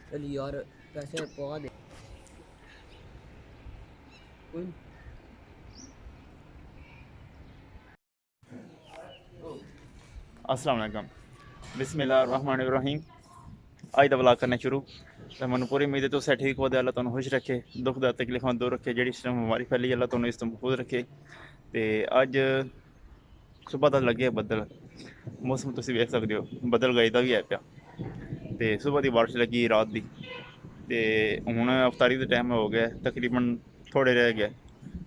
चल यार, पैसे पवा दे कोई। अस्सलाम वालेकुम। बिस्मिल्लाहिर्रहमानिर्रहीम। अज दा व्लॉग करना शुरू। तो मैं पूरी उम्मीद है तुस ठीक हो, अल्लाह तुहानू खुश रखे, दुख दा तकलीफां दूर रखे, जेह्ड़ी इस टाइम बमारी फैली अल्लाह तुहानू इस तो महफूज रखे। ते अज सुबह दा लगे बदल, मौसम तुसीं वेख सकदे हो, बदल गजदा भी है पिया। ते सुबह दी बारिश लगी रात दी। ते हुण अफ्तारी दा टाइम हो गया, तकरीबन थोड़े रह गए,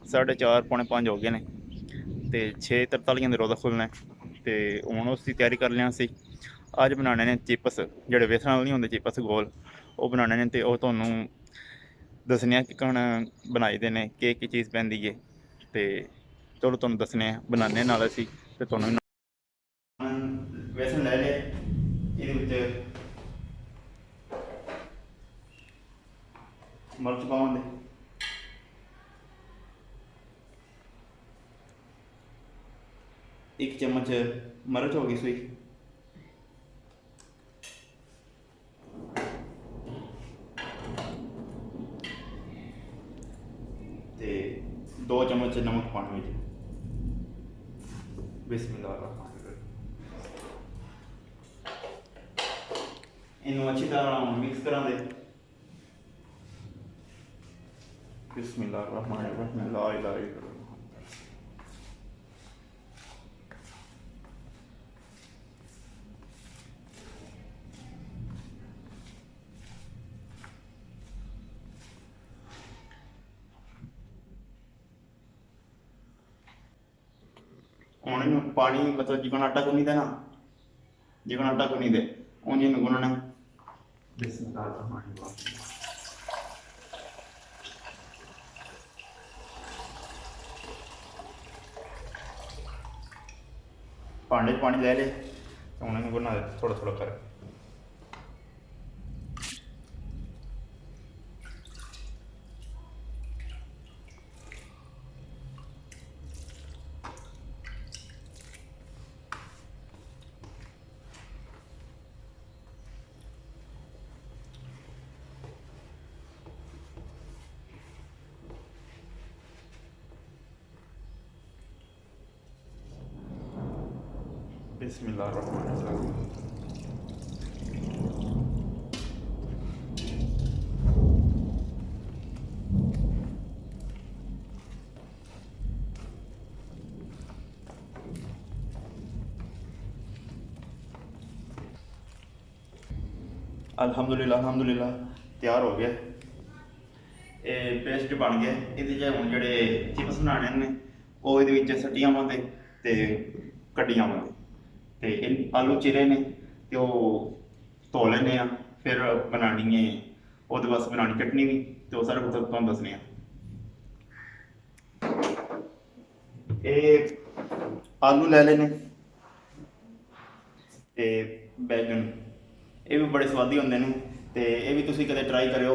4:30 पौने 5 हो गए ने। ते 6:43 दे रोज़ा खुलना है। ते हुण उसदी तैयारी कर लिया असीं। अज्ज बनाने ने चिप्स, जेह्ड़े बेसन आह्ले नहीं होंदे चिप्स गोल, ओह् बनाने ने। ते ओह् तुहानू दस्सने आं कि कन बनाई दे ने, केह् चीज़ पैंदी है। ते चलो तुहानू दस्सने आं, बनाने नाल असीं। ते तुहानू बेसन लै ले, ਇਹਦੇ ਵਿੱਚ ਮਿਰਚ ਪਾਵਾਂਗੇ, एक चम्मच मिर्च हो गई सूई, ते 2 चम्मच नमक पाने में। बिस्मिल्लाहिर्रहमानिर्रहीम। इनू अच्छी तरह मिक्स करा दे। बिस्मिल्लाहिर्रहमानिर्रहीम। ला इलाहा इल्लल्लाह। ਹੁਣ ਇਹਨੂੰ ਪਾਣੀ मतलब जिकन आटा गुनी दे ना, जिकन आटा गुनी दे उन्हें इन्हू गुनना। बिस्मिल्लाहिर्रहमानिर्रहीम। भांडे च पानी ले ले, तो हूँ इन्हू गुनना दे थोड़ा थोड़ा कर। बिस्मिल्लाहिर्रहमानिर्रहीम। अल्हम्दुलिल्लाह अल्हम्दुलिल्लाह तैयार हो गया। ये पेस्ट बन गया। ये हम जोड़े चिप्स बनाने ने वो ये सट्टी आवांगे तो कट्टी आवांगे। तो आलू चिरे ने तो धो लेने, फिर बनानी है वो बस बनानी चटनी भी। तो सारा कुछ तुम दसने। ये आलू लै लेने ते बैगन, ये भी बड़े स्वादी होंगे ने। तो ये भी तुम कदे ट्राई करो।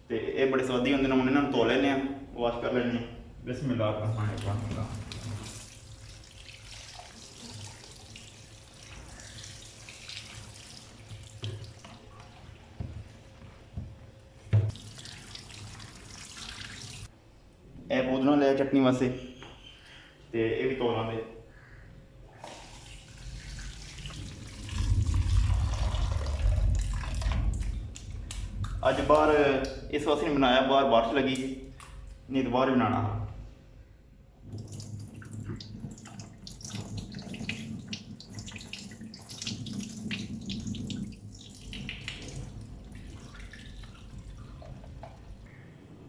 तो ये बड़े स्वादी होंगे ने। हम इन्होंने धो लेने, वाश कर लेने। बिस्मिल्लाहिर्रहमानिर्रहीम। ए पुदना लिया चटनी वास्ते, तो ये भी धो लांगे। अज बाहर इस वास्ते नहीं बनाया, बाहर बारिश लगी, नहीं तो बाहर ही बनाना।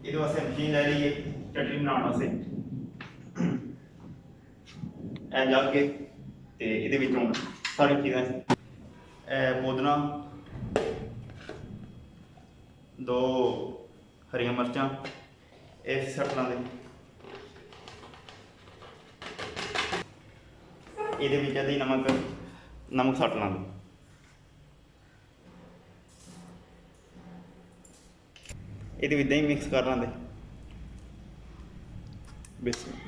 ये वास्ते मशीन ले ली है चटनी बनाने वास्ते। ए जग के ये सारी चीज़ें, पुदना, 2 हरिया मिर्चा, ये सट लाते। ये नमक नमक सट लाते। ये दही मिक्स कर लाते। बिस्मिल्लाह।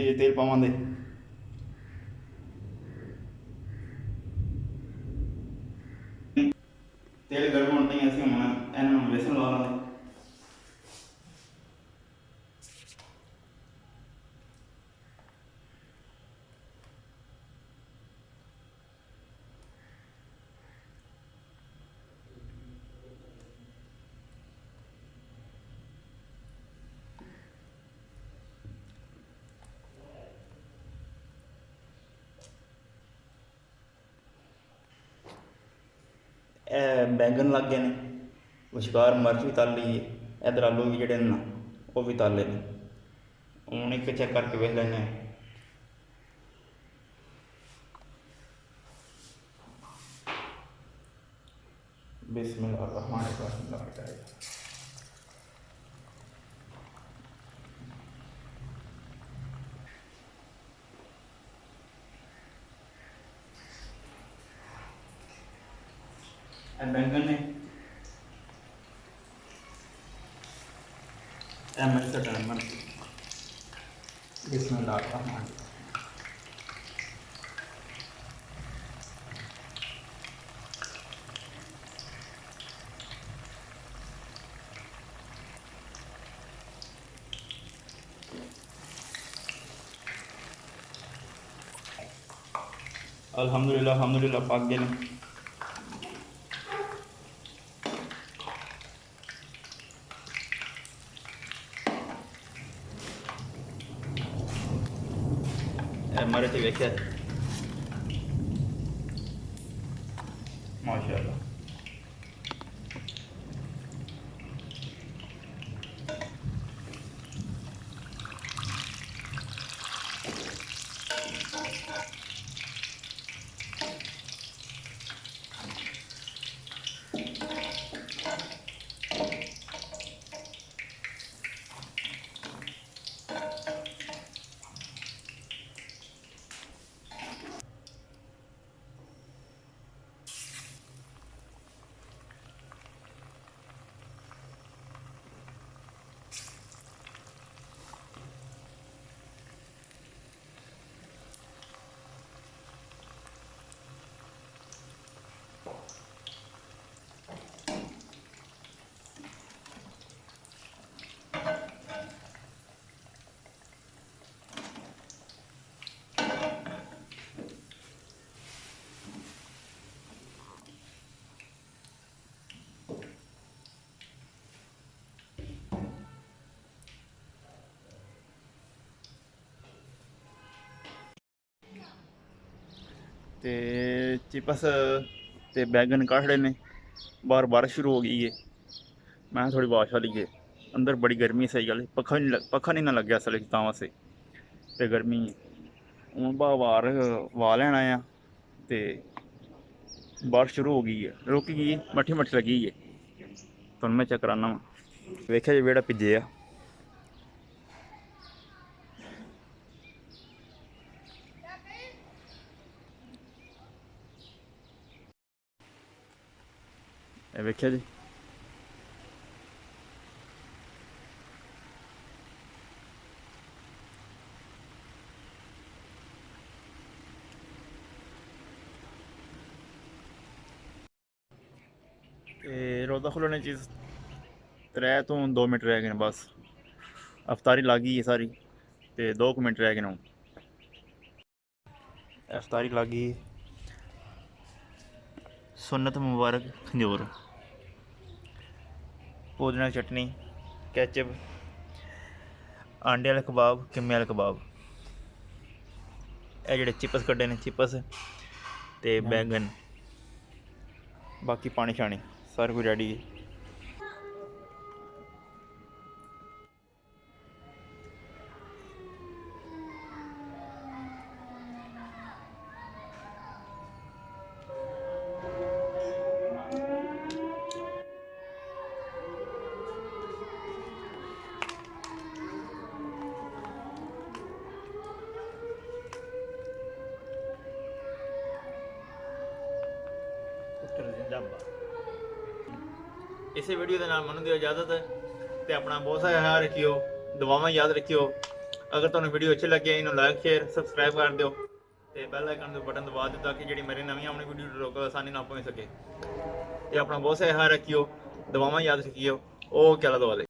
ਇਹ ਤੇਲ ਪਾਵਾਂਗੇ। ਤੇਲ ਗਰਮ ਹੋਣ ਤਾਈਂ ਅਸੀਂ ਹੁਣ ਇਹਨਾਂ ਨੂੰ ਵੇਸਣ ਲਾ ਲਾਂਗੇ। बैंगन लग गए ने, विचकार मिर्च भी तल ली है, इधर आलू भी जोड़े ना वो भी तल ले। हूँ एक चेक करके वेख लें। बिस्मिल्लाहिर्रहमानिर्रहीम। बैंगन ने मिर्च टमाटर बिस्मिल्लाहिर्रहमानिर्रहीम। अल्हम्दुलिल्लाह अल्हम्दुलिल्लाह पाक गए। मर्च वेख्या माशाअल्लाह। ਤੇ चिपस ਤੇ बैगन ਕੱਢ ਲਏ ਨੇ। ਬਾਹਰ ਬਾਰਿਸ਼ ਸ਼ੁਰੂ ਹੋ ਗਈ ਹੈ। ਮੈਂ ਥੋੜੀ ਬਾਰਿਸ਼ ਵਾਲੀ ਹੈ। ਅੰਦਰ ਬੜੀ ਗਰਮੀ ਸਹੀ ਗੱਲ ਪੱਖਾ ਨਹੀਂ ਨਾ ਲੱਗਿਆ ਅਸਲ ਵਿੱਚ ਤਾਂ ਵਾਸਤੇ ਤੇ ਗਰਮੀ ਹੁਣ ਬਾਹਰ ਵਾ ਲੈਣਾ ਆ ਤੇ ਬਾਰਿਸ਼ ਸ਼ੁਰੂ ਹੋ ਗਈ ਹੈ। ਰੁਕ ਗਈ ਮੱਠੀ ਮੱਠੀ ਲੱਗੀ ਹੈ। ਤੁਹਾਨੂੰ ਮੈਂ ਚੈੱਕ ਕਰਾਨਾ ਵਾ। ਵੇਖਿਆ ਜੀ ਵਿਹੜਾ ਭਿੱਜੇ ਆ। ਇਹ ਵੇਖਿਆ ਜੀ। ਤੇ ਰੋਜ਼ਾ ਖੁੱਲ੍ਹਣੇ 'ਚ 3 ਤੋਂ 2 ਮਿੰਟ ਰਹਿ ਗਏ ਨੇ ਬਸ। ਅਫਤਾਰੀ ਲੱਗ ਗਈ ਹੈ ਸਾਰੀ ਤੇ 2 ਮਿੰਟ ਰਹਿ ਗਏ ਨੇ। ਅਫਤਾਰੀ ਲੱਗ ਗਈ। सुन्नत मुबारक खंजोर, पुदीना चटनी, कैचअप, आंडे वाले कबाब, किम्मे वाले कबाब, ये जेह्ड़े चिप्स कड्डे ने चिप्स ते बैंगन, बाकी पानी शानी सारा कुछ रेडी है। इसे वीडियो के नाल मनु दियो इजाजत है। तो अपना बहुत सारा ख्याल रखियो, दुआवां याद रखियो। ਅਗਰ ਤੁਹਾਨੂੰ ਵੀਡੀਓ ਅੱਛੀ ਲੱਗੇ ਇਹਨੂੰ ਲਾਈਕ ਸ਼ੇਅਰ ਸਬਸਕ੍ਰਾਈਬ ਕਰ ਦਿਓ ਤੇ ਬੈਲ ਆਈਕਨ ਦੇ ਬਟਨ ਦਬਾ ਦਿਓ ਤਾਂ ਕਿ ਜਿਹੜੀ ਮੇਰੀ ਨਵੀਂ ਆਉਣੀ ਵੀਡੀਓ ਰੋਕ ਆਸਾਨੀ ਨਾਲ ਪਹੁੰਚ ਸਕੇ ਤੇ ਆਪਣਾ ਬਹੁਤ ਸਾਰਾ ਖਿਆਲ ਰੱਖਿਓ, ਦੁਆਵਾਂ ਯਾਦ ਰੱਖਿਓ। ਓਕੇ, ਅੱਲਾ ਦੁਆ ਦੇ।